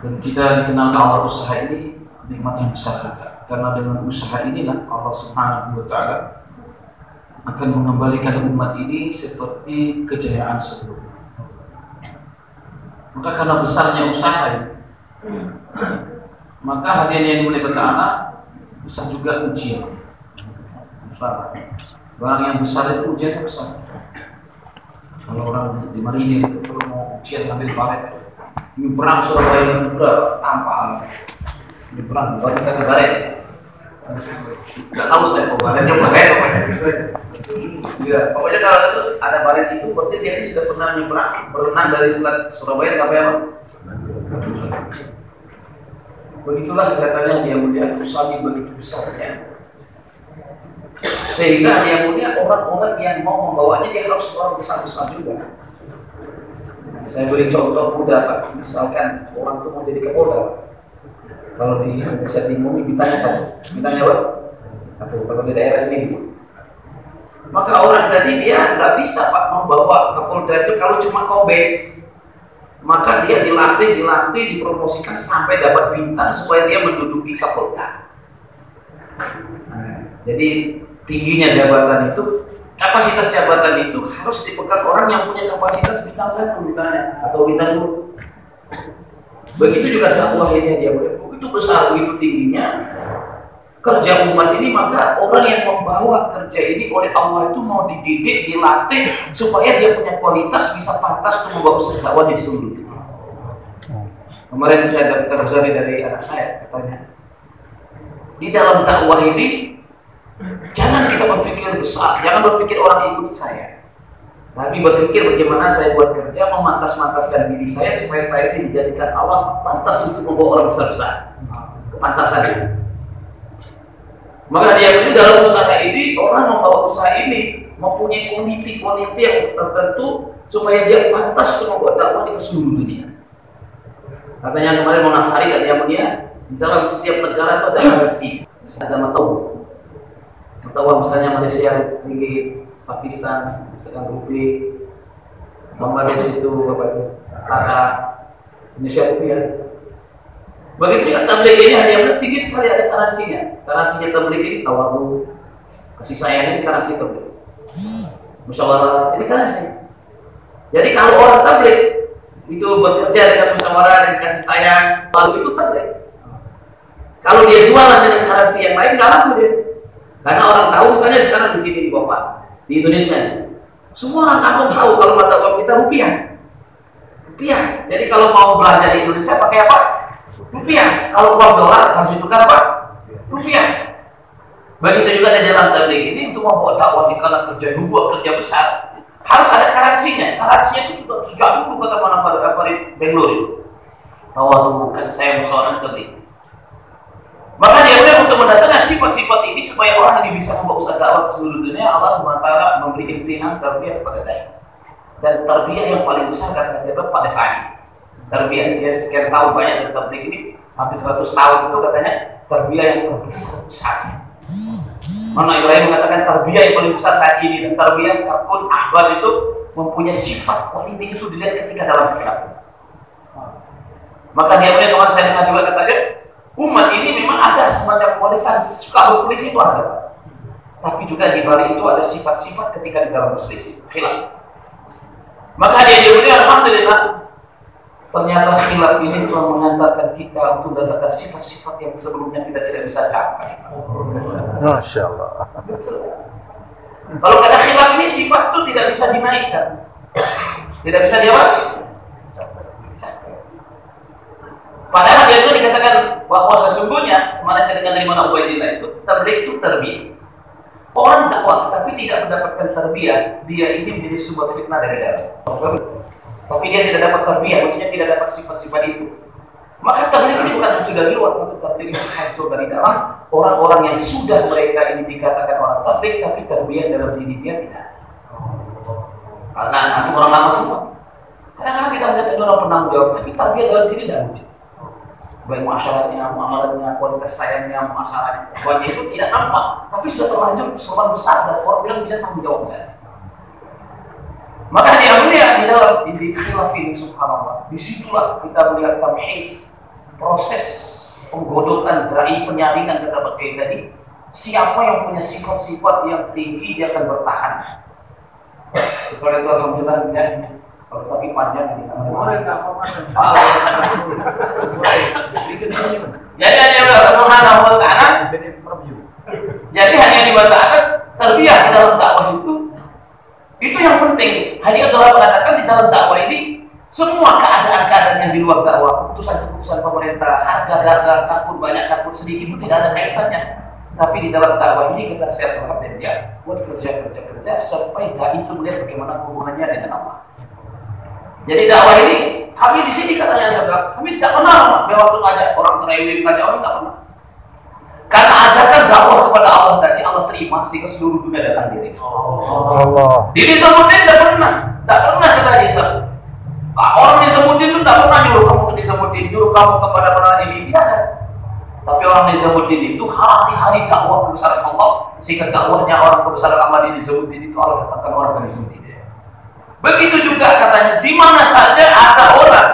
Dan kita dikenal Allah usaha ini nikmat yang besar juga. Karena dengan usaha inilah Allah Subhanahu wa Ta'ala akan mengembalikan umat ini seperti kejayaan sebelumnya. Maka karena besarnya usaha ini, maka hadirin yang dimulai berta'ala besar juga ujian. Barang yang besar itu ujiannya besar. Kalau orang di marinir itu kalau mau ujian ambil baret, ini perang Surabaya yang berapa tampal. Ini perang, kalau kita baret, nggak tahu saya kok baretnya baret apa. Ya, pokoknya kalau itu ada baret itu, berarti dia ini sudah pernah nyebrang berenang dari Selat Surabaya sampai apa? Begitulah katanya dia mulia usaha begitu besarnya. Sehingga dia punya orang-orang yang mau membawanya dia harus orang besar-besar juga. Saya beri contoh mudah Pak. Misalkan orang itu mau jadi Kapolda. Kalau di Indonesia Timur ini bintangnya satu. Bintangnya apa? Atau kalau di daerah sini. Maka orang tadi dia nggak bisa Pak membawa Kapolda itu kalau cuma kombes. Maka dia dilatih, dipromosikan sampai dapat bintang supaya dia menduduki Kapolda. Jadi tingginya jabatan itu, kapasitas jabatan itu harus dipegang orang yang punya kapasitas bintang 1 misalnya atau bintang 2. Begitu juga dakwah ini dia begitu besar, begitu tingginya kerja umat ini, maka orang yang membawa kerja ini oleh Allah itu mau dididik, dilatih supaya dia punya kualitas bisa pantas untuk membawa dakwah di seluruh dunia. Kemarin saya dapat kabar dari anak saya katanya, di dalam dakwah ini jangan kita berpikir besar, jangan berpikir orang ikut saya. Tapi berpikir bagaimana saya buat kerja memantas-mantaskan diri saya supaya saya ini dijadikan Allah pantas untuk membawa orang besar-besar. Pantas saja. Maka dia itu dalam usaha ini, orang membawa usaha ini mempunyai kualiti yang tertentu supaya dia pantas untuk membuat dakwah di seluruh dunia. Katanya kemarin Mona Hari katanya dia di dalam setiap negara itu ada versi, ada matau. Atau misalnya Malaysia tinggi, Pakistan, misalkan Rupi, Bangladesh itu apa itu, Tata, Indonesia rupiah. Begitu juga tabligh ini ada yang tinggi sekali ada karansinya. Karansinya tabligh ini tawadu, kasih sayang ini karansi tabligh. Musyawarah ini karansi. Jadi kalau orang tabligh itu bekerja dengan musyawarah dan kasih sayang, lalu itu tabligh. Kalau dia jualan dengan karansi yang lain, nggak laku dia. Karena orang tahu, misalnya sekarang di sini di Bapak, di Indonesia, semua orang kampung tahu kalau mata uang kita rupiah. Rupiah. Jadi kalau mau belanja di Indonesia pakai apa? Rupiah. Kalau uang dolar harus ditukar apa? Rupiah. Begitu juga di dalam tabligh ini untuk membawa dakwah di kala kerja kerja besar, harus ada karansinya. Karansinya itu juga sejak dulu kata mana pada Bangalore itu. Tahu kasih saya musyawarah tabligh. Maka dia boleh untuk mendatangkan sifat-sifat ini supaya orang ini bisa membawa usaha dakwah ke seluruh dunia. Allah SWT memberi imtihan tarbiyah kepada saya. Dan tarbiyah yang paling besar kata dia pada saya. Tarbiyah dia sekian tahun banyak dari tabligh ini, hampir 100 tahun itu katanya tarbiyah yang terbesar. Mana Ibrahim mengatakan tarbiyah yang paling besar saat ini, dan tarbiyah pun ahwal itu mempunyai sifat kualitas itu dilihat ketika dalam khilaf. Maka dia boleh kemarin saya dengar juga katanya, umat ini memang ada semacam kualitas suka berselisih itu ada, tapi juga di balik itu ada sifat-sifat ketika di dalam berselisih khilaf. Maka dia juga alhamdulillah ternyata khilaf ini telah mengantarkan kita untuk mendapatkan sifat-sifat yang sebelumnya kita tidak bisa capai. Masya Allah. Kalau kata khilaf ini sifat itu tidak bisa dinaikkan, tidak bisa diawasi. Padahal dia itu dikatakan bahwa sesungguhnya mana saya dengar dari mana Ubaidillah itu tabligh itu tarbiyah. Orang dakwah tapi tidak mendapatkan tarbiyah, dia ini menjadi sebuah fitnah dari dalam. Tapi dia tidak dapat tarbiyah, maksudnya tidak dapat sifat-sifat itu. Maka tabligh ini bukan hancur dari luar, tapi tabligh ini hancur dari dalam. Orang-orang yang sudah mereka ini dikatakan orang tabligh, tapi tarbiyah dalam diri dia tidak. Karena nanti orang lama semua. Kadang-kadang kita melihat orang penanggung jawab, tapi tarbiyah dalam diri tidak muncul. Baik masyarakatnya, muamalahnya, kualitas sayangnya, masalahnya, banyak itu tidak nampak, tapi sudah terlanjur kesalahan besar dan orang bilang dia tanggung jawab saya. Maka dia melihat di dalam khilaf ini subhanallah, disitulah kita melihat tamhiz proses penggodokan dari penyaringan kata Pak Kiai tadi, siapa yang punya sifat-sifat yang tinggi dia akan bertahan. Kalau itu alhamdulillah ya. Kalau tapi panjang ini. Jadi hanya Allah Subhanahu wa taala. Jadi hanya dikatakan terbiah di dalam dakwah itu yang penting. Hanya Allah mengatakan di dalam dakwah ini semua keadaan-keadaan yang di luar dakwah, keputusan-keputusan pemerintah, harga-harga, takut banyak, takut sedikit, itu tidak ada kaitannya. Tapi di dalam dakwah ini kita share perhatian dia, buat kerja sampai dai itu melihat bagaimana hubungannya dengan Allah. Jadi dakwah ini, kami di sini katanya kami tidak pernah waktu ngajak orang terawih, ngajak orang tidak pernah. Karena ajakan dakwah kepada Allah tadi Allah terima sehingga seluruh dunia datang diri. Allah. Diri sebutin tidak pernah kita disebut. Orang disebutin itu tidak pernah nyuruh kamu untuk disebutin, nyuruh kamu kepada para ini tidak ada. Tapi orang disebutin itu hari-hari dakwah kebesaran Allah, sehingga dakwahnya orang kebesaran Allah disebutin itu Allah katakan orang yang disebutin. Begitu juga katanya, di mana saja ada orang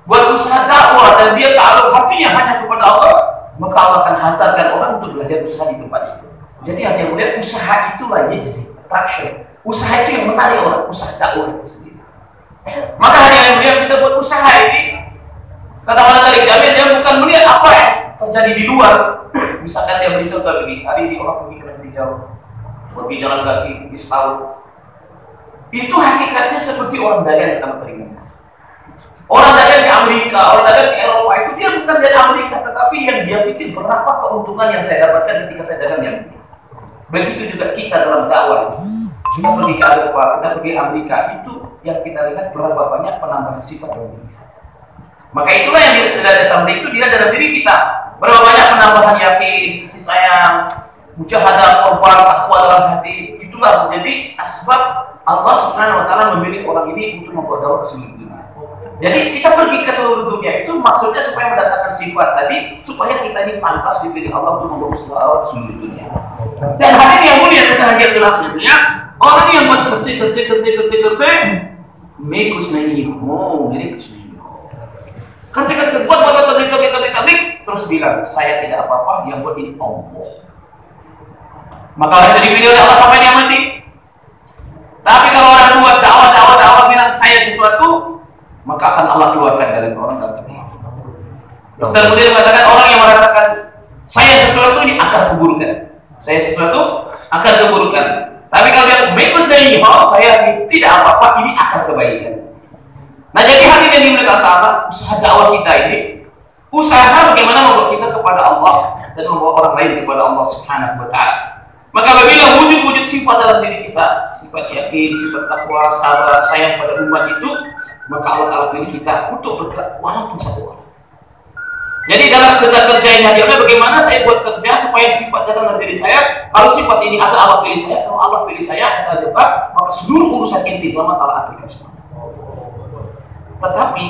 buat usaha dakwah dan dia taruh hatinya hanya kepada Allah, maka Allah akan hantarkan orang untuk belajar usaha di tempat itu. Jadi hanya melihat usaha itulah jadi attraction. Usaha itu yang menarik orang, usaha dakwah itu sendiri. Maka hanya yang melihat kita buat usaha ini, kata mana tadi Jamil, dia bukan melihat apa yang terjadi di luar. Misalkan dia beri contoh begini, hari ini orang pergi ke negeri jauh, pergi jalan kaki, pergi setahun. Itu hakikatnya seperti orang dagang sama teringat. Orang dagang di Amerika, orang dagang di Eropa itu dia bukan dari Amerika, tetapi yang dia pikir berapa keuntungan yang saya dapatkan ketika saya dagang di Amerika. Begitu juga kita dalam dakwah. Kita pergi ke Eropa, kita pergi ke Amerika, itu yang kita lihat berapa banyak penambahan sifat dalam diri kita. Maka itulah yang tidak datang itu dia dalam diri kita. Berapa banyak penambahan yakin, kasih sayang, mujahadah, korban, takwa dalam hati. Itulah menjadi asbab Allah Subhanahu wa taala memilih orang ini untuk membawa dakwah ke seluruh dunia. Jadi kita pergi ke seluruh dunia itu maksudnya supaya mendatangkan sifat tadi, supaya kita ini pantas dipilih Allah untuk membawa dakwah ke seluruh dunia. Dan hari yang mulia kita hanya dunia, orang yang buat kerja, mekus naik, kerja buat terus bilang saya tidak apa-apa, yang buat ini Allah. Maka orang itu dipilih oleh Allah sampai dia mati. Tapi kalau orang buat dakwah bilang saya sesuatu, maka akan Allah keluarkan dari orang tersebut. Dokter kemudian mengatakan orang yang mengatakan saya sesuatu ini akan keburukan. Saya sesuatu akan keburukan. Tapi kalau dia bebas dari saya tidak apa-apa, ini akan kebaikan. Nah jadi hati yang dimiliki Allah, usaha dakwah kita ini, usaha bagaimana membawa kita kepada Allah dan membawa orang lain kepada Allah Subhanahu wa taala. Maka apabila wujud-wujud sifat dalam diri kita, sifat yakin, sifat takwa, sabar, sayang pada umat itu, maka Allah Ta'ala pilih kita untuk bergerak walaupun satu orang. Jadi dalam kerja ini adalah bagaimana saya buat kerja supaya sifat dalam diri saya, kalau sifat ini ada Allah pilih saya, kalau Allah pilih saya, kita dapat, maka seluruh urusan inti selamat Allah aplikan semua. Tetapi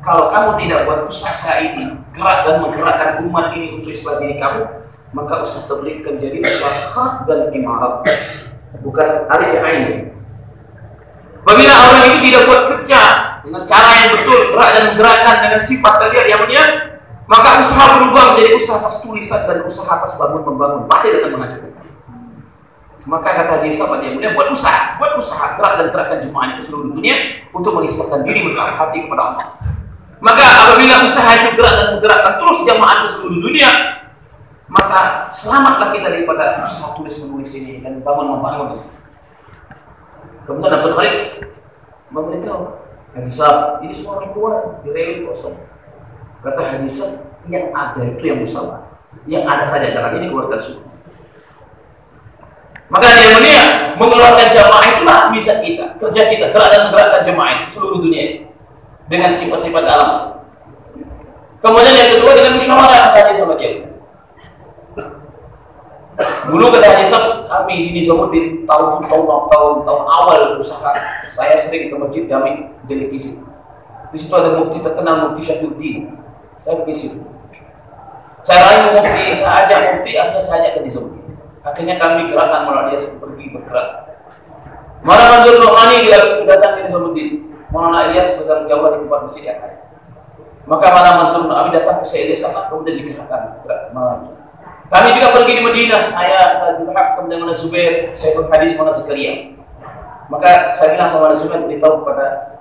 kalau kamu tidak buat usaha ini, gerak dan menggerakkan umat ini untuk Islam diri kamu, maka usaha tabligh akan menjadi usaha khat dan imarat, bukan alif ain. Apabila orang itu tidak buat kerja dengan cara yang betul, gerak dan menggerakkan dengan sifat tadi yang maka usaha berubah menjadi usaha atas tulisan dan usaha atas bangun-membangun, pasti akan menghancurkan. Maka kata dia sahabat yang mulia, buat usaha gerak dan gerakan jemaah di seluruh dunia untuk mengisahkan diri berkah hati kepada Allah. Maka apabila usaha itu gerak dan menggerakkan terus jemaah di seluruh dunia, maka selamatlah kita daripada usaha tulis-menulis ini dan bangun-membangun. Kemudian Abdul Khalid memberitahu hadisah ini semua orang keluar direlin kosong. Kata hadisah yang ada itu yang musalah, yang ada saja cara ini keluarkan semua. Maka dia mulia mengeluarkan jamaah itulah bisa kita, kerja kita, gerak dan menggerakkan jamaah itu seluruh dunia ini dengan sifat-sifat alam. Kemudian yang kedua dengan musyawarah tadi sama dia. Dulu kata Haji Sab, kami di Nizamuddin tahun awal usaha saya sering ke masjid kami delegasi. Di situ ada mufti terkenal, Mufti Syafiuddin. Saya pergi situ. Saya lain mufti, saya ajak mufti, akhirnya saya ajak ke Nizamuddin. Akhirnya kami gerakan malah dia pergi bergerak. Malah Manzur Nu'mani dia datang ke Nizamuddin. Maulana Ilyas berjalan jauh di tempat masjid yang lain. Maka mana Mansur bin Abi datang ke saya di sana, kemudian digerakkan. Kami juga pergi di Madinah, saya kemudian mana Zubair, saya berhadis mana Zakaria. Maka saya bilang sama Zubair, beritahu kepada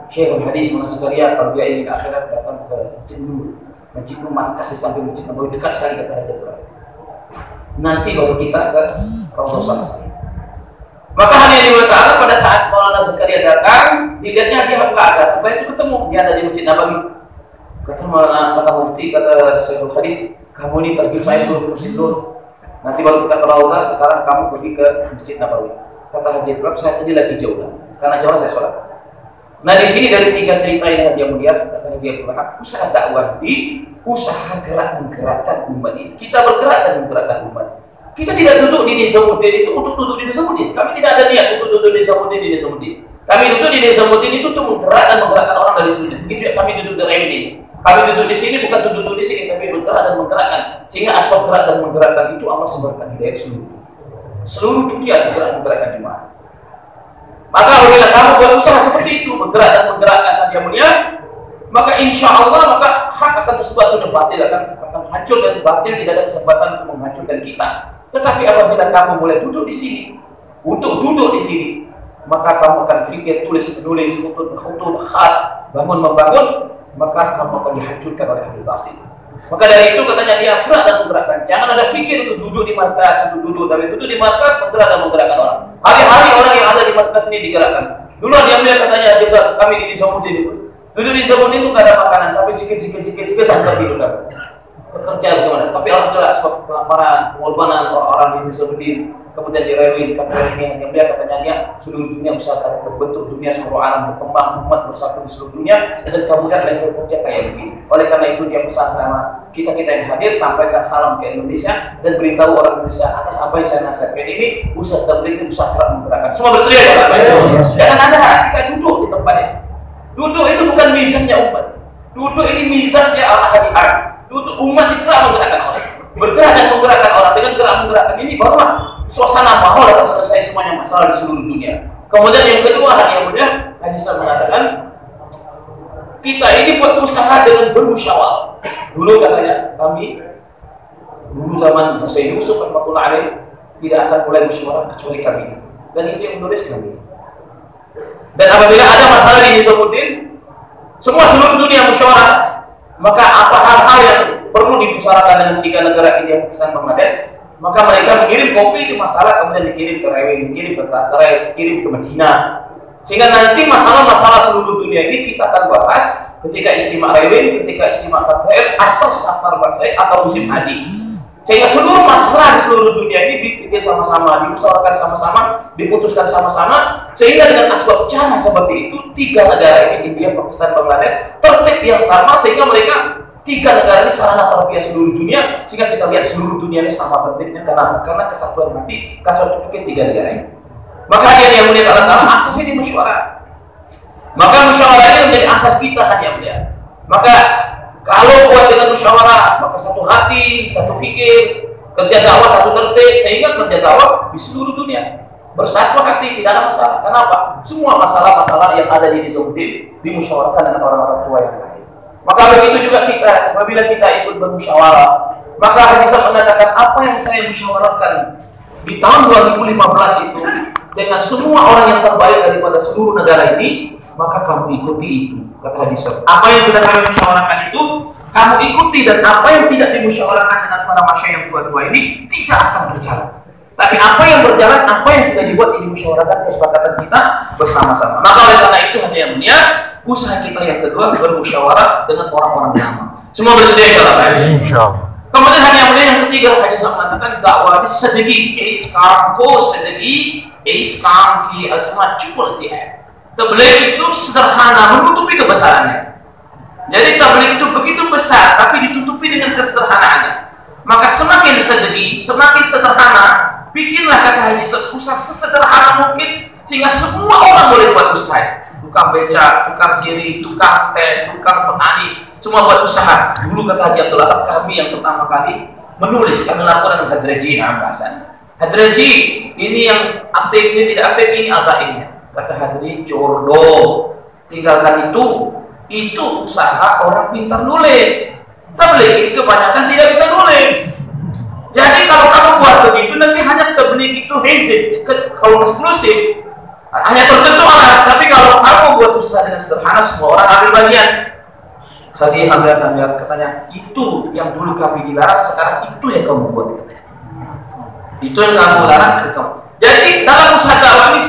Syekh Hadis mana Zakaria, kalau dia ingin akhirat datang ke Masjid Nur, markas di samping Masjid Nabawi, dekat sekali kata Raja Ibrahim. Nanti baru kita ke Rasulullah SAW. Maka hanya diwakilkan pada saat Maulana Zakaria datang, dilihatnya dia enggak ada. Setelah itu ketemu, dia ada di Masjid Nabawi. Kata Maulana, kata Mufti, kata Syekh Hadis, kamu ini pergi saya dulu ke Masjid Nur. Nanti baru kita ke Raudhah, sekarang kamu pergi ke Masjid Nabawi. Kata Haji Ibrahim, saya tadi lagi jauh lah. Karena jauh saya sholat. Nah di sini dari 3 cerita yang dia melihat, kata Haji Ibrahim, usaha dakwah di usaha gerak menggerakkan umat ini. Kita bergerak dan menggerakkan umat. Kita tidak duduk di Nizamuddin itu untuk duduk di Nizamuddin. Kami tidak ada niat untuk duduk di Nizamuddin di Nizamuddin. Kami duduk di Nizamuddin itu untuk menggerakkan orang dari sini. Begitu ya kami duduk di ini. Kami duduk di sini bukan duduk di sini, tapi bergerak dan menggerakkan. Sehingga asbab gerak dan menggerakkan itu Allah sebarkan hidayah seluruh dunia bergerak menggerakkan jemaah. Maka apabila kamu berusaha seperti itu, bergerak dan menggerakkan Nabi mulia, maka insya Allah maka hak akan tersebut sudah batil akan hancur dan batil, tidak ada kesempatan untuk menghancurkan kita. Tetapi apabila kamu mulai duduk di sini, untuk duduk di sini, maka kamu akan pikir tulis-menulis, khutut, khat, bangun-membangun, maka kamu akan dihancurkan oleh ahli batil. Maka dari itu katanya dia gerak dan menggerakkan. Jangan ada pikir untuk duduk di markas, untuk duduk, tapi duduk di markas, menggerak dan menggerakkan orang. Hari-hari orang yang ada di markas ini digerakkan. Dulu dia melihat katanya juga kami di Nizamuddin itu. Duduk di Nizamuddin itu nggak ada makanan, sampai sikit sampai tidur kan. Bekerja bagaimana? Tapi alhamdulillah sebab para pengorbanan orang-orang di Nizamuddin kemudian direwin kata ini yang dia katanya dia seluruh dunia usahakan terbentuk, dunia seluruh alam berkembang, umat bersatu di seluruh dunia, dan kemudian level kerja kayak begini. Oleh karena itu dia pesan sama kita yang hadir, sampaikan salam ke Indonesia dan beritahu orang Indonesia atas apa yang saya nasihatkan ini, usaha tabligh itu usaha kerak menggerakkan. Semua bersedia ya Pak? Jangan ada kita duduk di tempatnya. Duduk itu bukan mizannya umat. Duduk ini mizannya al-hadi'an. Duduk umat itu gerak menggerakkan orang. Bergerak dan menggerakkan orang. Dengan gerak menggerakkan ini barulah suasana mahal akan selesai semuanya masalah di seluruh dunia. Kemudian yang kedua, yang mudah Haji Sal mengatakan kita ini buat usaha dengan bermusyawarah. Dulu katanya kami dulu zaman Sayyid Yusuf rahmatullah alaih tidak akan mulai musyawarah kecuali kami. Dan itu yang menulis kami. Dan apabila ada masalah di Nizamuddin, semua seluruh dunia musyawarah, maka apa hal-hal yang perlu dibicarakan dengan 3 negara India, Pakistan, Bangladesh, maka mereka mengirim kopi ke masalah, kemudian dikirim ke Rewin, dikirim ke Qatar, dikirim ke Medina. Sehingga nanti masalah-masalah seluruh dunia ini kita akan bahas ketika istimewa Rewin, ketika istimewa Qatar, atau safar basaih atau musim haji. Sehingga seluruh masalah di seluruh dunia ini dipikir sama-sama, dimusyawarahkan sama-sama, diputuskan sama-sama, sehingga dengan asbab cara seperti itu 3 negara ini, India, Pakistan, Bangladesh, tertib yang sama, sehingga mereka 3 negara ini sarana terbiasa seluruh dunia, sehingga kita lihat seluruh dunia ini sama tertibnya. Kenapa? Karena kesatuan hati, kesatuan pikir 3 negara ini. Maka dia yang melihat Allah Ta'ala asasnya di musyawarah. Maka musyawarah ini menjadi asas kita hanya melihat. Maka kalau buat dengan musyawarah, maka satu hati, satu fikir, kerja dakwah satu tertib, sehingga kerja dakwah di seluruh dunia bersatu hati, tidak ada masalah. Kenapa? Semua masalah-masalah yang ada di Nizamuddin dimusyawarahkan dengan orang-orang tua yang lain. Maka begitu juga kita, apabila kita ikut bermusyawarah, maka bisa mengatakan apa yang saya musyawarahkan di tahun 2015 itu dengan semua orang yang terbaik daripada seluruh negara ini, maka kamu ikuti itu. Kata hadis, apa yang sudah kami musyawarahkan itu kamu ikuti, dan apa yang tidak dimusyawarahkan dengan para masyayikh yang tua-tua ini tidak akan berjalan. Tapi apa yang berjalan, apa yang sudah dibuat ini musyawarahkan kesepakatan kita bersama-sama. Maka oleh karena itu hanya yang mulia, usaha kita yang kedua bermusyawarah dengan orang-orang lama. Semua bersedia kalau Insyaallah. Kemudian hanya yang mulia yang ketiga, saya bisa mengatakan dakwah sedegi islam ko sedegi islam ki azmat cukup dia. Tabligh itu sederhana menutupi kebesarannya. Jadi tabligh itu begitu besar tapi ditutupi dengan kesederhanaannya. Maka semakin sedikit, semakin sederhana, bikinlah kata Haji usaha sesederhana mungkin sehingga semua orang boleh buat usaha. Tukang beca, tukang siri, tukang teh, tukang petani, semua buat usaha. Dulu kata Haji Abdullah, kami yang pertama kali menulis kami laporan Hadraji Ambasan. Hadraji ini yang aktif, ini tidak aktif, ini azaimnya. Kata Hadri, cordo, tinggalkan itu. Itu usaha orang pintar nulis. Tabligh itu kebanyakan tidak bisa nulis. Jadi kalau kamu buat begitu nanti hanya tabligh itu hizib, kalau eksklusif hanya tertentu orang. Tapi kalau kamu buat usaha dengan sederhana, semua orang ambil bagian. Tadi Anda katanya itu yang dulu kami dilarang, sekarang itu yang kamu buat katanya. Itu yang kamu larang ke kamu. Jadi dalam usaha dakwah ini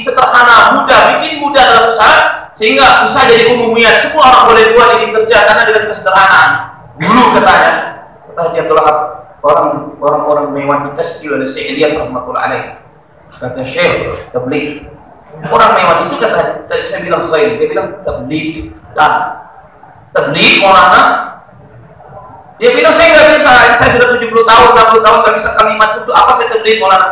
sederhana, mudah, bikin mudah dalam usaha sehingga usaha jadi umumiyat. Semua orang boleh buat ini kerja karena dengan kesederhanaan. Dulu katanya, itulah orang-orang mewah kita skill ada Syekh rahmatullah alaih. Kata Syekh tabligh. Orang mewah itu kata saya bilang khair, dia bilang tabligh. Tabligh Maulana. Dia bilang saya nggak bisa, saya sudah 70 tahun, 60 tahun nggak bisa kalimat itu apa saya tabligh Maulana.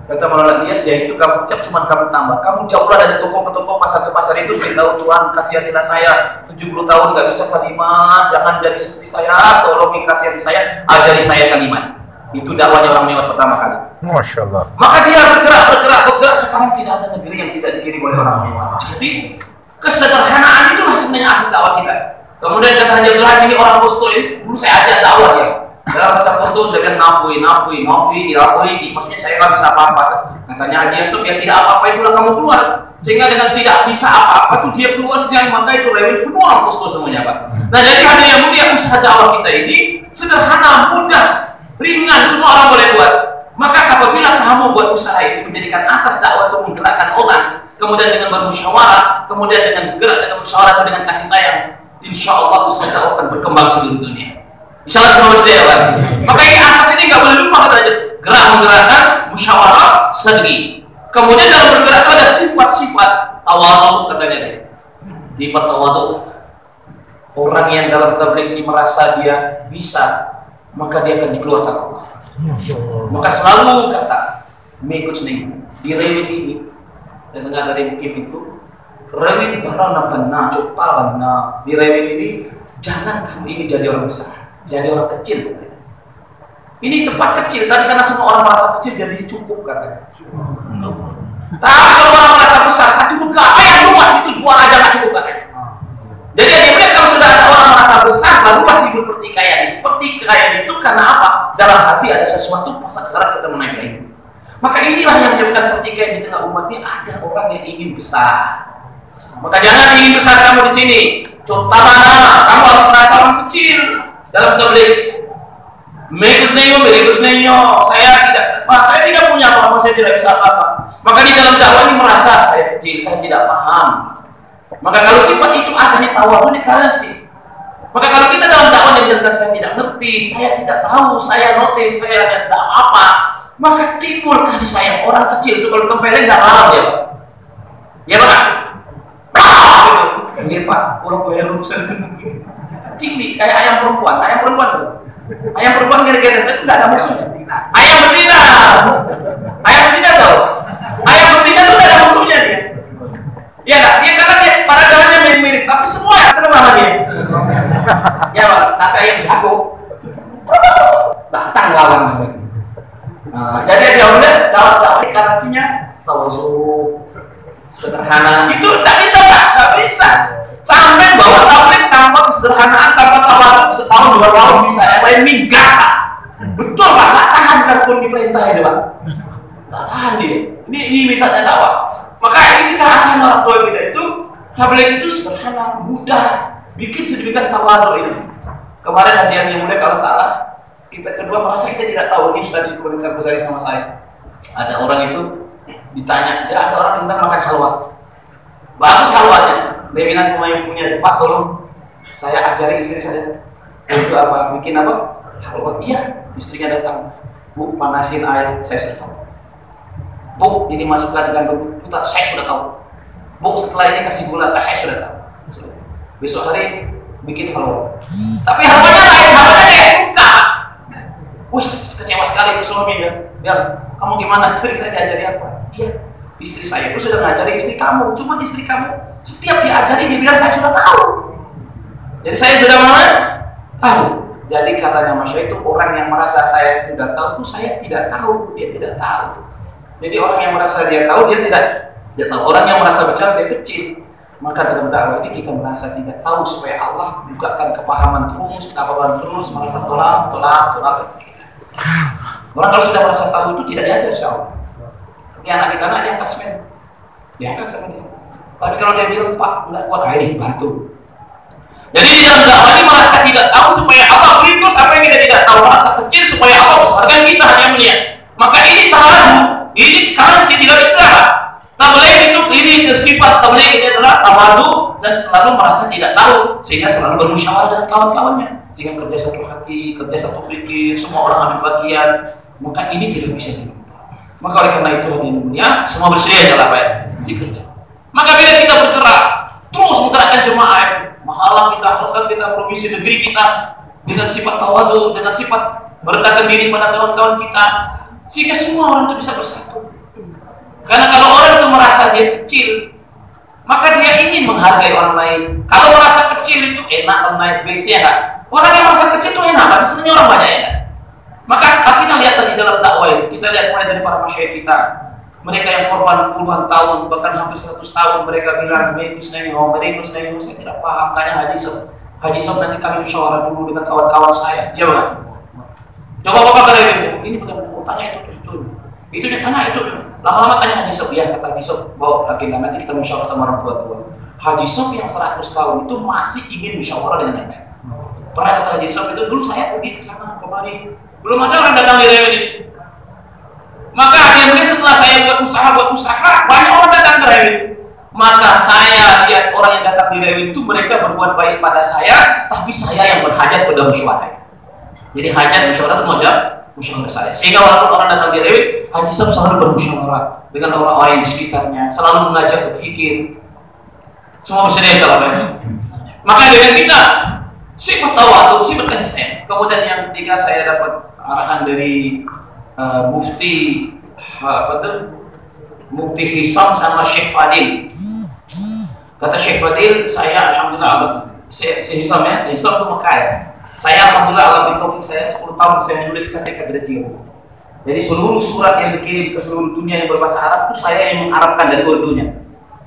Kata Maulana dia, ya itu kamu ucap cuma kamu tambah. Kamu jauhlah dari toko ke toko, pasar ke pasar itu beritahu Tuhan kasihanilah saya 70 tahun nggak bisa kalimat, jangan jadi seperti saya, tolong kasihani saya, ajari saya kalimat. Itu dakwahnya orang mewah pertama kali. Masya Allah. Maka dia bergerak. Sekarang tidak ada negeri yang tidak dikirim oleh orang mewah. Jadi kesederhanaan itu sebenarnya asas dakwah kita. Kemudian kata Haji Abdullah ini orang Posto ini, dulu saya ajak dakwah ya. Dalam bahasa Posto dia bilang nafui, maksudnya saya nggak bisa apa-apa. Katanya Haji Yusuf ya tidak apa-apa itulah kamu keluar. Sehingga dengan tidak bisa apa-apa itu dia keluar sejak maka itu rewel penuh orang Posto semuanya Pak. Nah jadi hanya yang mulia usaha dakwah kita ini sederhana, mudah, ringan, semua orang boleh buat. Maka apabila kamu buat usaha itu menjadikan asas dakwah untuk menggerakkan orang, kemudian dengan bermusyawarah, kemudian dengan gerak dengan musyawarah dengan kasih sayang, insya Allah usaha dakwah akan berkembang seluruh dunia. Insya Allah semua mesti ya, maka ini asas ini nggak boleh lupa kata aja. Gerak menggerakkan, musyawarah, sedih. Kemudian dalam bergerak itu ada sifat-sifat tawadhu katanya dia. Sifat tawadhu. Orang yang dalam tabligh ini merasa dia bisa, maka dia akan dikeluarkan Allah. Maka selalu kata mengikut sendiri di rewit ini dan dengar dari mukif itu rewit barang benar coba benar di rewit ini jangan kamu ingin jadi orang besar, jadi orang kecil. Ini tempat kecil tadi karena semua orang merasa kecil jadi cukup katanya. Tapi kalau orang merasa besar satu buka yang luas itu dua aja nggak cukup katanya. Jadi dia kalau sudah ada orang merasa besar barulah timbul pertikaian. Pertikaian itu karena apa? Dalam hati ada sesuatu pasang keras kita menaikkan itu. Maka inilah yang menyebabkan pertikaian di tengah umat ini ada orang yang ingin besar. Maka jangan ingin besar kamu di sini. Contoh mana? Kamu harus merasa orang kecil dalam tabligh. Mekusnyo, saya tidak punya apa-apa, saya tidak bisa apa-apa. Maka di dalam dakwah ini merasa saya kecil, saya tidak paham. Maka kalau sifat itu adanya tawadhu ini currency. Maka kalau kita dalam dakwah yang jelas saya tidak ngerti, saya tidak tahu, saya notis, saya tidak apa, maka timbul kasih sayang orang kecil itu kalau kempeleng tidak malam ya Pak. Ya Pak. Gitu Pak, pulau peluru tinggi kayak ayam perempuan tuh. Ayam perempuan gara-gara itu tidak ada musuhnya. Ayam betina tuh. Ayam betina tuh tidak ada musuhnya dia. Ya nggak? Dia karena dia pada jalannya mirip-mirip, tapi semua yang kenal sama dia. Ya Pak, tapi ayam jago. Datang lawan. Jadi dia udah dalam aplikasinya tawadhu sederhana. Itu tak bisa Pak, tak bisa. Sampai bawa tabligh tanpa kesederhanaan, tanpa tawadhu setahun 2 tahun bisa. Yang lain minggat Pak. Betul Pak, tak tahan kalaupun diperintah itu Pak. Tak tahan dia. Ini misalnya dakwah. Maka ini kita akan orang tua kita itu tabligh itu sederhana, mudah, bikin sedemikian tawadhu ini. Kemarin hadiah yang mulia kalau salah kita kedua merasa kita tidak tahu ini tadi komunikasi besar sama saya. Ada orang itu ditanya, ada orang yang makan halwa. Bagus halwanya. Dia bilang sama yang punya, Pak tolong saya ajari istri saya. Itu apa? Bikin apa? Halwa. Iya, istrinya datang. Bu, panasin air, saya sudah tahu. Bu, ini masukkan gandum putar, saya sudah tahu. Bu, setelah ini kasih gula, saya sudah tahu. Besok hari bikin halwa. Tapi halwanya lain, halwanya kayak suka. Wih, kecewa sekali itu suaminya. Biar, kamu gimana? Istri saya diajari apa? Iya, istri saya itu sudah ngajari istri kamu. Cuma istri kamu setiap diajari dia bilang saya sudah tahu. Jadi saya sudah tahu. Jadi katanya Masya itu orang yang merasa saya sudah tahu itu saya tidak tahu, dia tidak tahu. Jadi orang yang merasa dia tahu dia tidak tahu. Orang yang merasa besar dia kecil. Maka dalam dakwah ini kita merasa tidak tahu supaya Allah bukakan kepahaman terus, merasa tolak. Orang kalau sudah merasa tahu itu tidak diajar insya Allah. Ini anak kita diangkat semen, diangkat sama dia. Tapi kalau dia bilang Pak, tidak kuat ini bantu. Jadi di dalam dakwah ini merasa tidak tahu supaya Allah beri terus apa yang kita tidak tahu, merasa kecil supaya Allah besarkan kita hanya melihat. Maka ini tahu, ini karena tidak istirahat. Tabligh itu ini sifat tabligh ini adalah tawadu dan selalu merasa tidak tahu sehingga selalu bermusyawarah dengan kawan-kawannya sehingga kerja satu hati, kerja satu pikir, semua orang ambil bagian. Maka ini tidak bisa diubah. Maka oleh karena itu hadirin mulia semua bersedia dalam apa ya? Dikerja. Maka bila kita bergerak terus menggerakkan jemaah, mahalah kita, halkan kita, provinsi negeri kita dengan sifat tawadu, dengan sifat merendahkan diri pada kawan-kawan kita sehingga semua orang itu bisa bersatu. Karena kalau orang itu merasa dia kecil, maka dia ingin menghargai orang lain. Kalau merasa kecil itu enak dan naik base ya kan? Orang yang merasa kecil itu enak, tapi sebenarnya orang banyak ya. Maka kita lihat tadi dalam dakwah ini, kita lihat mulai dari para masyayikh kita, mereka yang korban puluhan tahun, bahkan hampir 100 tahun, mereka bilang, saya tidak paham, tanya Haji Sob nanti kami musyawarah dulu dengan kawan-kawan saya. Ya bukan? Coba Bapak kalian ini benar-benar tanya itu dia tanya itu. Lama-lama tanya Haji Sob, ya kata Haji Sob, bawa agenda nanti kita musyawarah sama orang tua. Haji Sob yang 100 tahun itu masih ingin musyawarah dengan nenek. Pernah kata Haji Sob itu dulu saya pergi ke sana kemari, belum ada orang datang di Rewe ini. Maka akhirnya setelah saya buat usaha, banyak orang datang ke Rewe. Maka saya lihat orang yang datang di Rewe itu mereka berbuat baik pada saya, tapi saya yang berhajat pada musyawarah. Jadi hajat musyawarah itu musyawarah saya. Sehingga walaupun orang datang di Rewe, Haji Sob selalu bermusyawarah dengan orang-orang yang di sekitarnya, selalu mengajak berpikir. Semua bersedia salah. Maka dengan kita sifat tawadu, sifat kasih sayang. Kemudian yang ketiga saya dapat arahan dari Mufti Hisam sama Syekh Fadil. Kata Syekh Fadil, saya alhamdulillah Hisam ya, Hisam itu Mekah ya. Saya alhamdulillah alami taufik saya 10 tahun saya menuliskan tekad rejim. Jadi seluruh surat yang dikirim ke seluruh dunia yang berbahasa Arab itu saya yang mengarabkan dari Urdunya.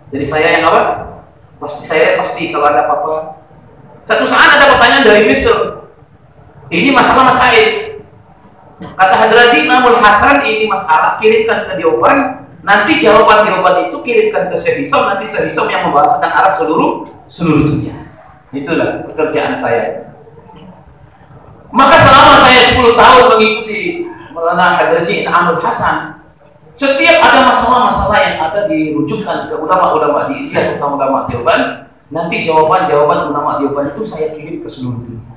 Jadi saya yang apa? Pasti kalau ada apa-apa. Satu saat ada pertanyaan dari Misr. Ini masalah masail. Kata Hadrati Imamul Hasan, ini masalah kirimkan ke Dioban. Nanti jawaban itu kirimkan ke Syekh Hisam. Nanti Syekh Hisam yang membahasakan Arab seluruh dunia. Itulah pekerjaan saya. Maka selama saya 10 tahun mengikuti Maulana Hadrati Imamul Hasan, setiap ada masalah-masalah yang ada dirujukkan ke ulama-ulama di India, terutama ulama Dioban. Nanti jawaban ulama Dioban itu saya kirim ke seluruh dunia.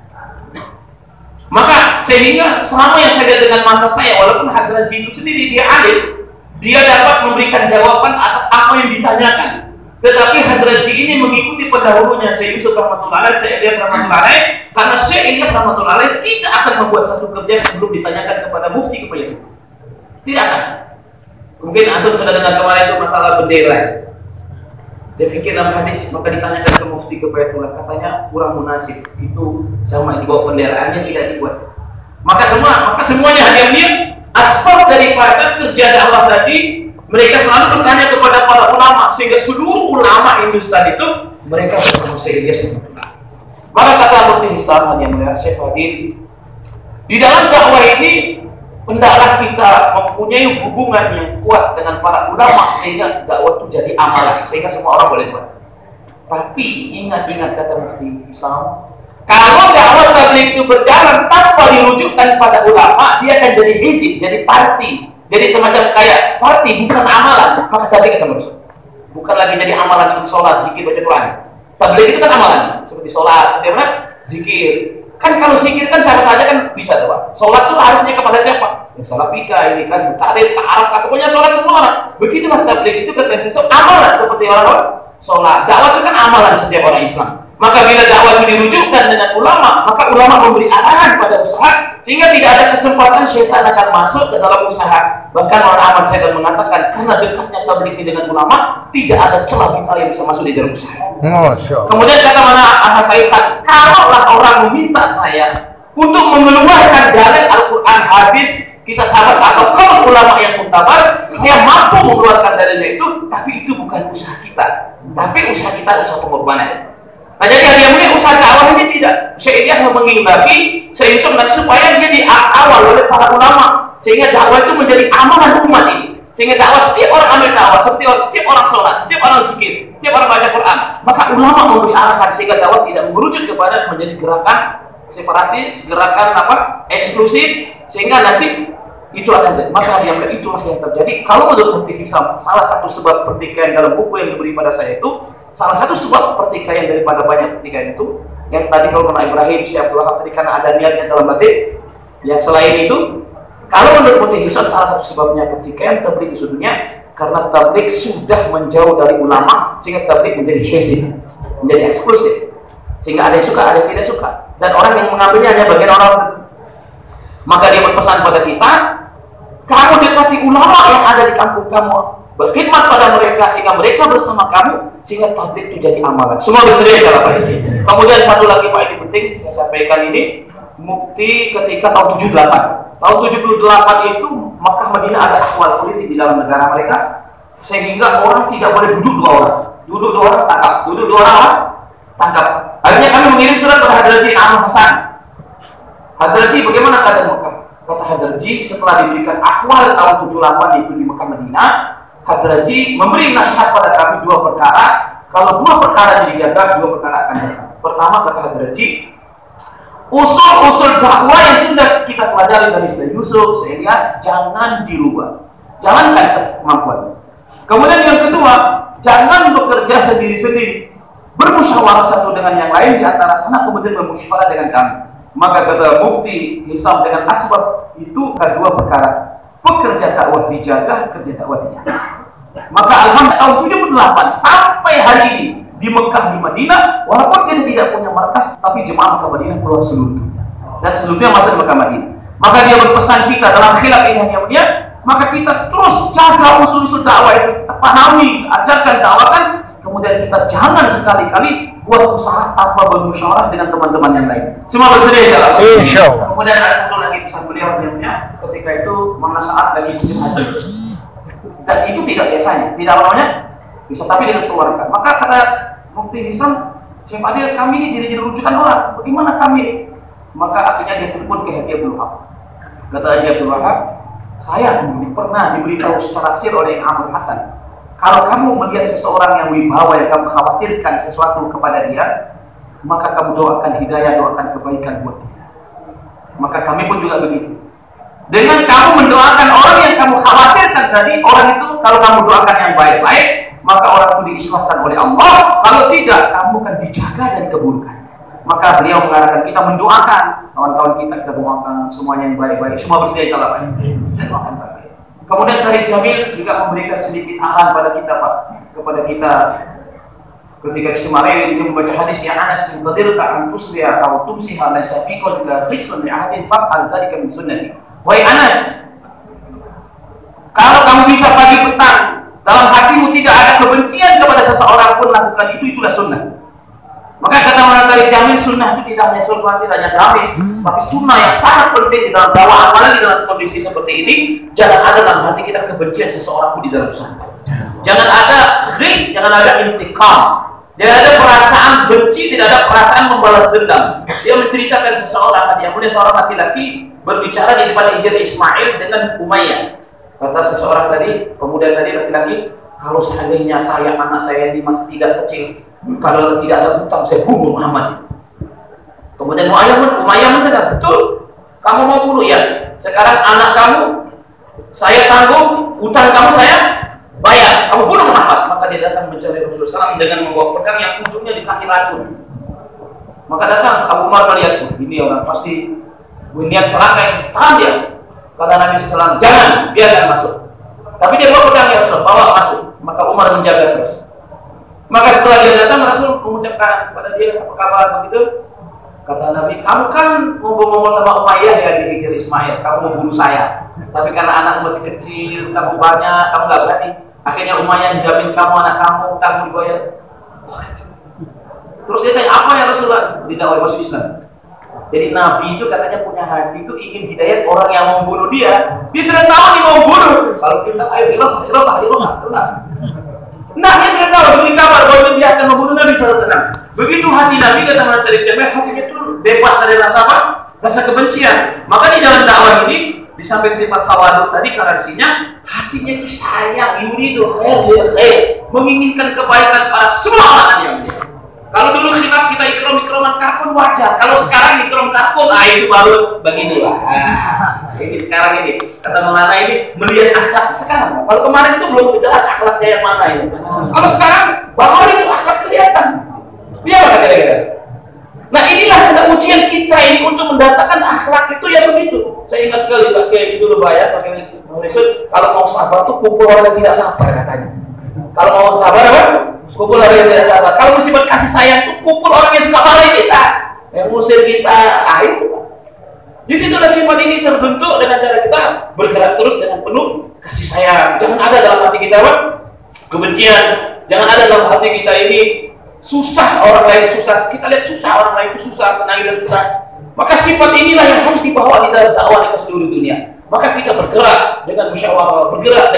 Maka sehingga selama yang saya lihat dengan mata saya, walaupun Hadrati itu sendiri dia alim, dia dapat memberikan jawaban atas apa yang ditanyakan. Tetapi Hadrati ini mengikuti pendahulunya Syekh Yusuf Rahmatullah Alaih, Syekh Ilyas Rahmatullah Alaih, karena Syekh Ilyas Rahmatullah Alaih tidak akan membuat satu kerja sebelum ditanyakan kepada mufti kepada itu. Tidak akan. Mungkin antum sudah dengar kemarin itu masalah bendera. Dia pikir dalam hadis, maka ditanyakan ke mufti Kebaitulah, katanya kurang munasib. Itu sama dibawa benderaannya tidak dibuat. Maka semuanya hanya melihat asbab daripada kerja dakwah tadi. Mereka selalu bertanya kepada para ulama sehingga seluruh ulama Hindustan itu mereka bersama Syekh Ilyas. Maka kata Mufti Hisam yang melihat Syekh Fadil, di dalam dakwah ini hendaklah kita mempunyai hubungan yang kuat dengan para ulama sehingga dakwah itu jadi amalan, sehingga semua orang boleh buat. Tapi ingat-ingat kata Mufti Hisam, kalau dakwah tabligh itu berjalan tanpa dirujukkan pada ulama, dia akan jadi hizib, jadi parti, jadi semacam kayak parti, bukan amalan. Maka tabligh akan merusak. Bukan lagi jadi amalan seperti sholat, zikir, baca Quran. Tabligh itu kan amalan, seperti sholat, bagaimana? Zikir. Kan kalau zikir kan siapa saja kan bisa tuh Pak. Sholat itu harusnya kepada siapa? Ya sholat pika, ini kan takrif, ta'araf, pokoknya sholat semua orang. Begitulah tabligh itu berbasis amalan seperti orang sholat. Dakwah itu kan amalan setiap orang Islam. Maka bila dakwah itu dirujukkan dengan ulama, maka ulama memberi arahan pada usaha sehingga tidak ada kesempatan syaitan akan masuk ke dalam usaha. Bahkan orang Ahmad Syaitan mengatakan karena dekatnya tabligh dengan ulama, tidak ada celah kita yang bisa masuk di dalam usaha. Kemudian kata mana Ahmad Syaitan, kalaulah orang meminta saya untuk mengeluarkan jalan Al-Quran, hadis, kisah sahabat atau kaum ulama yang muktabar, saya mampu mengeluarkan darinya itu, tapi itu bukan usaha kita. Tapi usaha kita usaha pengorbanan. Nah, jadi dia punya usaha dakwah ini tidak. Saya mengimbangi, saya itu supaya dia diawal oleh para ulama, sehingga dakwah itu menjadi amalan umat ini. Sehingga dakwah setiap orang ambil dakwah, setiap orang sholat, setiap orang zikir, setiap orang baca Quran, maka ulama memberi arahan sehingga dakwah tidak merujuk kepada menjadi gerakan separatis, gerakan eksklusif, sehingga nanti itu akan jadi. Maka dia bilang itulah yang terjadi. Kalau menurut Mufti Hisam, salah satu sebab pertikaian dalam buku yang diberi pada saya itu, salah satu sebab pertikaian daripada banyak pertikaian itu, yang tadi kalau nama Ibrahim, Syekh Abdul Wahab tadi karena ada niatnya dalam batin, yang selain itu, kalau menurut Mufti Hisam salah satu sebabnya pertikaian tabligh di dunia karena tabligh sudah menjauh dari ulama sehingga tabligh menjadi hizib, menjadi eksklusif, sehingga ada yang suka, ada yang tidak suka, dan orang yang mengambilnya hanya bagian orang tertentu. Maka dia berpesan pada kita, kamu dekati ulama yang ada di kampung kamu, berkhidmat pada mereka sehingga mereka bersama kamu, sehingga tabligh itu jadi amalan. Semua bersedia dalam hal ini. Kemudian satu lagi Pak, ini penting saya sampaikan ini, Mufti ketika tahun 78. Tahun 78 itu Makkah Madinah ada ahwal politik di dalam negara mereka, sehingga orang tidak boleh duduk dua orang. Duduk dua orang tangkap, duduk dua orang tangkap. Akhirnya kami mengirim surat kepada Hadraji Ahmad Hasan. Hadraji, bagaimana keadaan Makkah? Kata Hadraji, setelah diberikan ahwal tahun 78 itu di Makkah Madinah, Hadraji memberi nasihat pada kami dua perkara. Kalau dua perkara dijaga, dua perkara akan datang. Pertama, kata Hadraji, usul-usul dakwah yang sudah kita pelajari dari Syekh Yusuf, Syekh Ilyas, jangan dirubah. Jalankan kemampuan. Kemudian yang kedua, jangan bekerja sendiri-sendiri. Bermusyawarah satu dengan yang lain di antara sana, kemudian bermusyawarah dengan kami. Maka kata Mufti Hisam dengan asbab itu kedua perkara. Pekerja dakwah dijaga, kerja dakwah dijaga. Maka alhamdulillah tahun 78 sampai hari ini di Mekah, di Madinah, walaupun kita tidak punya markas, tapi jemaah Mekah Madinah keluar seluruh dunia. Dan seluruhnya masuk di Mekah Madinah. Maka dia berpesan kita dalam khilaf ini hanya dia, maka kita terus jaga usul-usul dakwah itu, pahami, ajarkan, dakwakan, kemudian kita jangan sekali-kali buat usaha tanpa bermusyawarah dengan teman-teman yang lain. Semua bersedia ya. Insyaallah. Kemudian ada satu lagi pesan beliau ketika itu mana saat lagi musim haji. Dan itu tidak biasanya, tidak namanya bisa tapi dengan keluarga. Maka kata Mufti Hisam, Syekh Adil, kami ini jadi rujukan orang. Bagaimana kami? Maka akhirnya dia telepon ke Haji Abdul Wahab. Kata Haji Abdul Wahab, saya pernah diberitahu secara sir oleh Ahmad Hasan. Kalau kamu melihat seseorang yang wibawa yang kamu khawatirkan sesuatu kepada dia, maka kamu doakan hidayah, doakan kebaikan buat dia. Maka kami pun juga begitu. Dengan kamu mendoakan orang yang kamu khawatirkan tadi, orang itu kalau kamu doakan yang baik-baik, maka orang itu diikhlaskan oleh Allah. Kalau tidak, kamu akan dijaga dan dikabulkan. Maka beliau mengarahkan kita mendoakan kawan-kawan kita doakan semuanya yang baik-baik. Semua bersedia dalam ini. Dan doakan baik. Kemudian Syarif Jamil juga memberikan sedikit arahan pada kita, Pak, kepada kita. Ketika di Semarang dia membaca hadis yang Anas bin Qadir ta'an tusriya atau tumsiha laysa fi qalbika ghislun li ahadin fa'al dzalika min sunnati. Wahai Anas, kalau kamu bisa pagi petang dalam hatimu tidak ada kebencian kepada seseorang pun, lakukan itu, itulah sunnah. Maka kata orang dari Jamil, sunnah itu tidak hanya sunnah, tidak hanya gamis, tapi sunnah yang sangat penting di dalam dakwah, apalagi dalam kondisi seperti ini. Jangan ada dalam hati kita kebencian seseorang pun di dalam sana. Jangan ada ghis, jangan ada intiqam. Tidak ada perasaan benci, tidak ada perasaan membalas dendam. Dia menceritakan seseorang, yang punya seorang laki-laki berbicara di depan Ijaz Ismail dengan Umayyah. Kata seseorang tadi, pemuda tadi laki-laki, kalau seandainya saya, anak saya ini masih tidak kecil, kalau tidak ada utang saya bunuh Muhammad. Kemudian Umayyah mendengar, betul, kamu mau bunuh ya? Sekarang anak kamu saya tanggung, utang kamu saya bayar, kamu bunuh Muhammad. Maka dia datang mencari Rasulullah SAW dengan membawa pedang yang ujungnya dikasih racun. Maka datang Abu Umar melihat, ini orang pasti niat celaka yang tahan dia. Kata Nabi SAW, jangan, biarkan masuk. Tapi dia bawa pedang ya Rasul, bawa masuk. Maka Umar menjaga terus. Maka setelah dia datang, Rasul mengucapkan kepada dia, apa kabar begitu? Kata Nabi, kamu kan ngomong-ngomong sama Umayyah ya di Ijaz Ismail, kamu mau bunuh saya. Tapi karena anak masih kecil, kamu banyak, kamu nggak berani. Akhirnya Umayyah jamin kamu, anak kamu dibayar. Terus dia tanya, apa ya Rasulullah? Tidak oleh masuk Islam. Jadi Nabi itu katanya punya hati itu ingin hidayat orang yang mau bunuh dia. Dia sudah tahu dia mau bunuh. Kalau kita ayo ilah. Nah, dia sudah tahu beri kabar bahwa dia akan membunuh Nabi SAW. Begitu hati Nabi kata mencari jemaah, hatinya itu bebas dari rasa apa? Rasa kebencian. Maka di dalam dakwah ini di samping sifat tawadhu tadi karensinya hatinya itu sayang, yuridu khair, menginginkan kebaikan pada semua orang yang dia. Kalau dulu khilaf kita ikram-ikraman karbon wajar. Kalau sekarang ikram karbon, itu baru beginilah. Ini sekarang ini kata Maulana ini melihat akhlak sekarang. Kalau kemarin itu belum jelas akhlaknya yang mana ini. Kalau sekarang baru itu akhlak kelihatan. Dia apa kira-kira? Nah inilah kita ujian kita ini untuk mendatangkan akhlak itu ya begitu. Saya ingat sekali pakai dulu bayar pakai riset. Kalau mau sabar tuh kumpul orang yang tidak sabar katanya. Kalau mau sabar apa? Kumpul orang yang tidak sabar. Kalau musibah kasih sayang tuh kumpul orang yang suka marahin kita, yang musir kita. Itu. Di situ sifat ini terbentuk dengan cara kita bergerak terus dengan penuh kasih sayang. Jangan ada dalam hati kita apa? Kebencian. Jangan ada dalam hati kita ini susah orang lain susah. Kita lihat susah orang lain itu susah, senang dan susah. Maka sifat inilah yang harus dibawa di dalam dakwah ke seluruh dunia. Maka kita bergerak dengan musyawarah, bergerak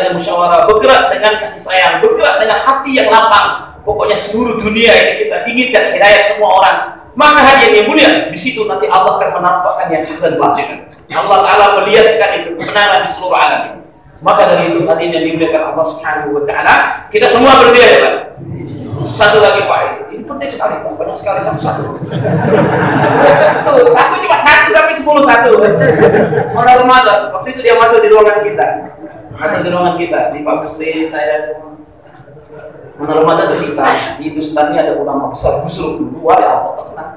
dengan kasih sayang, bergerak dengan hati yang lapang. Pokoknya seluruh dunia ini kita inginkan hidayah semua orang. Maka hadirin yang mulia, di situ nanti Allah akan menampakkan yang hak dan batil. Allah Taala melihatkan itu kebenaran di seluruh alam. Maka dari itu hadirin yang dimuliakan Allah Subhanahu wa taala, kita semua berdiri ya, Pak. Satu lagi Pak, ini penting sekali Pak, banyak sekali satu. Satu cuma satu tapi 10 satu. Orang Ramadan, waktu itu dia masuk di ruangan kita, di Pak Mesri, saya semua. Mana Ramadan kita di Hindustan ada ulama besar busuk luar ya Allah terkenal.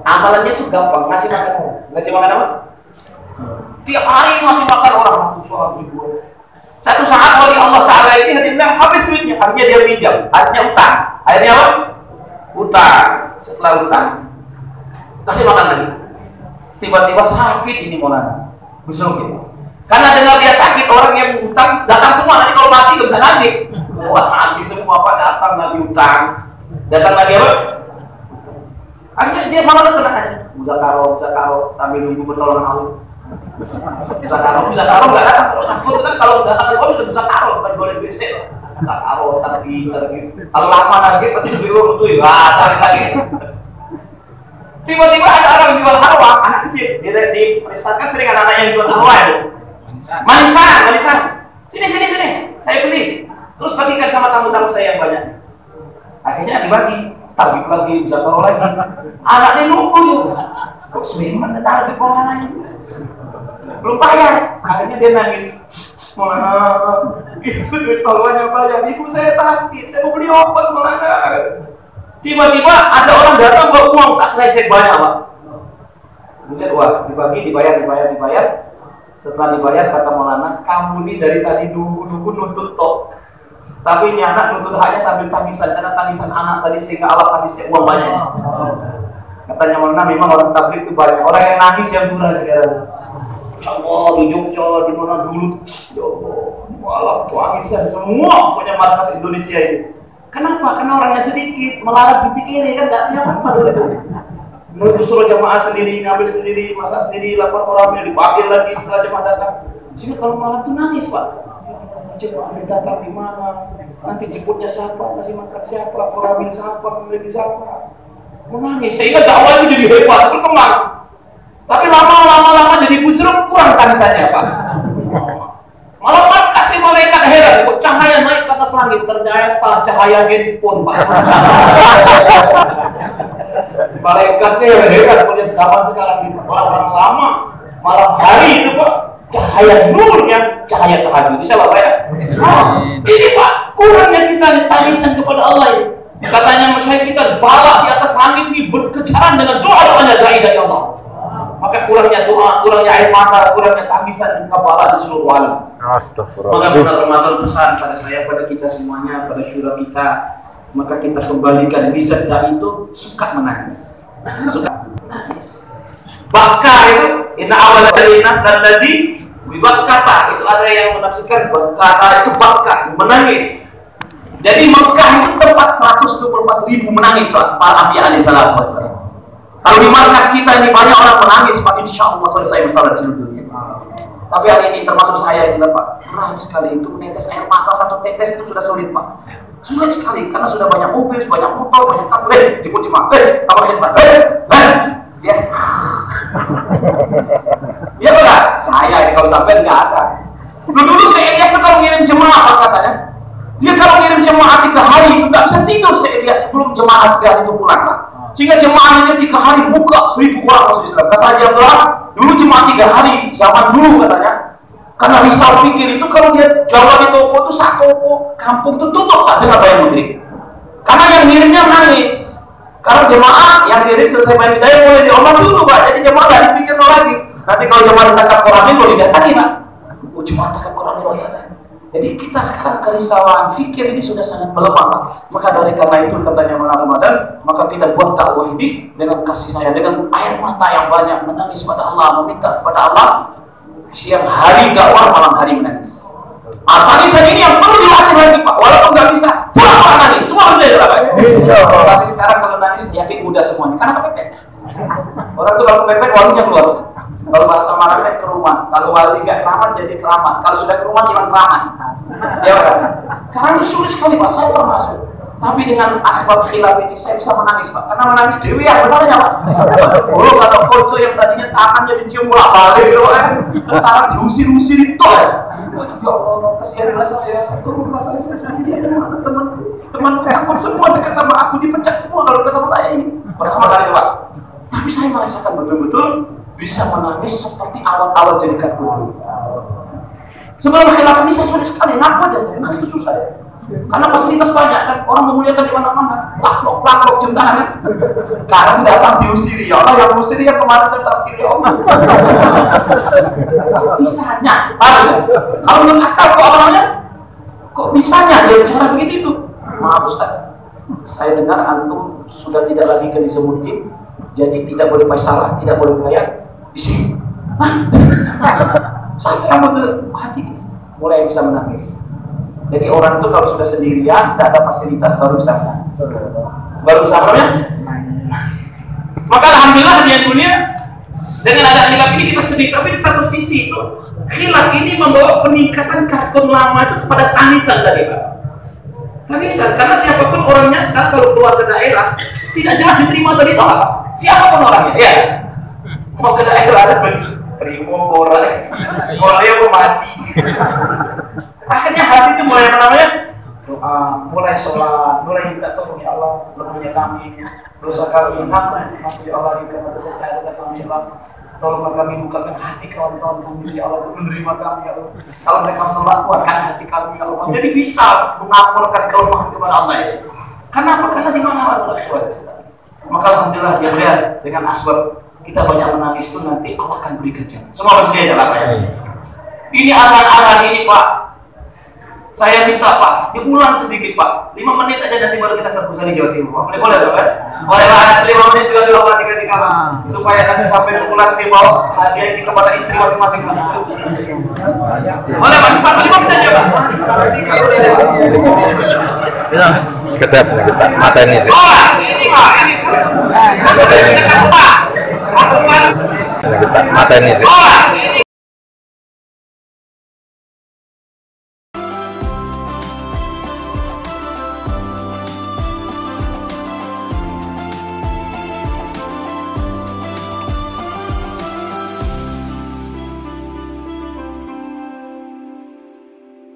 Amalannya itu gampang, ngasih makan orang. Ngasih makan apa? Tiap hari ngasih makan orang. Satu saat wali Allah Ta'ala ini hadirin habis duitnya, akhirnya dia pinjam, akhirnya utang. Akhirnya apa? Utang. Setelah utang, kasih makan lagi. Tiba-tiba sakit ini Maulana, busuk gitu. Karena dengar dia sakit, orang yang utang datang semua. Nanti kalau mati nggak bisa nanti. Wah nanti semua apa datang lagi utang, datang lagi apa? Akhirnya dia malah tenang aja. Bisa karo sambil nunggu pertolongan Allah. Bisa karo nggak datang terus takut kan kalau datang Allah sudah bisa karo bukan boleh BC loh. Bisa karo tapi kalau lama lagi pasti dulu tuh ya cari lagi. Tiba-tiba ada orang jual harwa, anak kecil. Dia di peristakan sering anak-anak yang jual harwa itu. Manisan. Sini. Saya beli. Terus bagikan sama tamu-tamu saya yang banyak. Akhirnya dibagi. Tabik lagi, bisa taruh lagi. Anaknya nunggu juga. Kok Sulaiman taruh di bawah anaknya? Belum bayar. Akhirnya dia nangis. Maulana, itu duit taruhannya banyak. Ibu saya sakit. Saya mau beli obat Maulana. Tiba-tiba ada orang datang bawa uang tak resek banyak Pak. Kemudian wah dibagi, dibayar. Setelah dibayar kata Maulana, kamu ini dari tadi nunggu nuntut tok. Tapi ini anak nuntut hanya sambil tangisan, karena tangisan anak tadi sehingga Allah kasih saya uang banyak. Katanya Maulana memang orang tabligh itu banyak. Orang yang nangis yang murah sekarang. Insya Allah di Jogja, di mana dulu, ya Allah, malah tangisan semua punya markas Indonesia ini. Kenapa? Karena orangnya sedikit, melarang dipikiri kan nggak punya apa dulu itu. Menurut suruh jamaah sendiri, ngambil sendiri, masak sendiri, lapor orangnya, dipanggil lagi setelah jamaah datang. Sehingga kalau malam itu nangis Pak. Jemaah datang di mana? Nanti jemputnya siapa? Kasih makan siapa? Koramil siapa? Membeli siapa? Menangis. Sehingga dakwah itu jadi hebat, berkembang. Tapi lama-lama jadi busuk, kurang tangisannya Pak. Malah Pak kasih malaikat heran, cahaya naik ke atas langit, ternyata cahaya handphone Pak. Malaikatnya heran, punya zaman sekarang ini orang-orang lama, malam hari itu Pak, cahaya nurnya, cahaya tahajud. Bisa Bapak ya? Ini Pak, kurangnya kita ditangiskan kepada Allah ini. Katanya masyarakat kita balak di atas langit ini berkejaran dengan doa-doanya dari Allah. Maka kurangnya doa, kurangnya air mata, kurangnya tangisan dan kabalah di seluruh alam. Astagfirullah. Maka benar Ramadan pesan pada saya, pada kita semuanya, pada syura kita, maka kita kembalikan wisata itu suka menangis. Suka menangis. Baka itu, inna awal dari dan tadi, kata itu ada yang menafsirkan baka itu baka, menangis. Jadi Mekah itu tempat 124.000 menangis para Nabi alaihi salam. Kalau di markas kita ini banyak orang menangis, Pak, insya Allah selesai masalah di seluruh dunia. Tapi hari ini termasuk saya juga, Pak, berat sekali itu menetes air mata satu tetes itu sudah sulit, Pak. Sulit sekali karena sudah banyak mobil, banyak motor, banyak kabel, dikunci Pak, apa Pak, ya. Ya enggak, saya kalau sampai nggak ada. Dulu saya lihat tuh kalau ngirim jemaah apa katanya, dia kalau ngirim jemaah 3 hari nggak bisa tidur saya lihat sebelum jemaah 3 hari itu pulang, Pak. Sehingga jemaahnya 3 hari buka 1000 orang masuk Islam. Kata dia bilang, dulu jemaah 3 hari zaman dulu katanya. Karena risau pikir itu kalau dia jualan di toko itu satu toko kampung itu tutup tak dengan bayar negeri. Karena yang ngirimnya nangis. Karena jemaah yang ngirim selesai main hidayah boleh diolah dulu, Pak. Jadi jemaah nggak dipikir lagi. Nanti kalau jemaah ditangkap Quran boleh didatangi, Pak. Jemaah tangkap Quran ya. Jadi kita sekarang kerisauan fikir ini sudah sangat melemah, Pak. Maka dari karena itu katanya malam Ramadan, maka kita buat dakwah ini dengan kasih sayang, dengan air mata yang banyak, menangis pada Allah, meminta kepada Allah. Siang hari dakwah, malam hari menangis. Tangisan ini yang perlu dilatih lagi, Pak. Walaupun nggak bisa, pulang orang nangis, semua bisa dilakukan. Tapi sekarang kalau nangis yakin mudah semuanya, karena kepepet. Orang tuh kalau kepepet walinya keluar. Kalau bahasa marahnya ke rumah. Kalau wali nggak keramat jadi keramat. Kalau sudah ke rumah hilang keramat. Ya kan? Karena ini sulit sekali, Pak. Saya termasuk. Tapi dengan asbab khilaf ini saya bisa menangis, Pak. Karena menangis dewi ya benarnya, Pak. Dulu kata foto yang tadinya tangannya dicium bola balik, sekarang diusir-usir itu. Ya Allah, kasihanlah saya. Turunlah saya sendiri. Teman-teman aku semua dekat sama aku dipecat semua kalau ketemu saya ini. Pertama kali, Pak. Tapi saya merasakan betul-betul bisa menangis seperti awal-awal jadi dulu. Sebelum khilaf ini saya sulit sekali. Kenapa aja saya nangis itu susah ya? Karena fasilitas banyak kan, orang memuliakan di mana-mana, laklok jam tangan kan. Sekarang datang diusiri, ya Allah yang usiri yang kemarin saya tasiri ya Allah. Bisanya, kalau menurut akal kok apa namanya? Kok bisanya dia bicara begitu itu? Maaf Ustaz, saya dengar antum sudah tidak lagi ke disebutin, jadi tidak boleh masalah, tidak boleh bayar di sini. Saya betul hati mulai bisa menangis. Jadi orang itu kalau sudah sendirian, tidak ada fasilitas baru sana. Baru sananya. Maka alhamdulillah di dunia dengan ada khilaf ini kita sedih. Tapi di satu sisi itu khilaf ini membawa peningkatan kagum lama itu kepada tangisan tadi, Pak. Tangisan karena siapapun orangnya sekarang kalau keluar ke daerah tidak jelas diterima atau ditolak. Siapapun orangnya, ya. Mau ke daerah ada terima orangnya mau mati. Akhirnya hati itu mulai namanya doa, mulai sholat, mulai minta tolong ya Allah, lemahnya kami, dosa kami, ya Allah, karena dosa kami, ya Allah, tolonglah kami bukakan hati kawan-kawan kami, ya Allah, untuk menerima kami, ya Allah. Kalau mereka menolak, kuatkan hati kami, ya Allah. Jadi bisa mengamalkan kelemahan kepada Allah ya. Kenapa? Karena di mana Allah kuat. Maka alhamdulillah dia melihat dengan asbab kita banyak menangis itu nanti Allah akan berikan jalan. Semua bersedia jalan ya. Ini aran-aran ini Pak. Saya minta Pak, diulang sedikit Pak. 5 menit aja nanti baru kita ke pusat di Jawa Timur. Boleh dong kan? Boleh lah, 5 menit juga dulu ketika supaya nanti sampai pulang dibawa hadiah ini kepada istri masing-masing. Boleh Pak, cepat 5 menit aja Pak. Ya, sekedar kita mata ini sih. Oh, ini Pak, ini. Mata ini sih. Oh,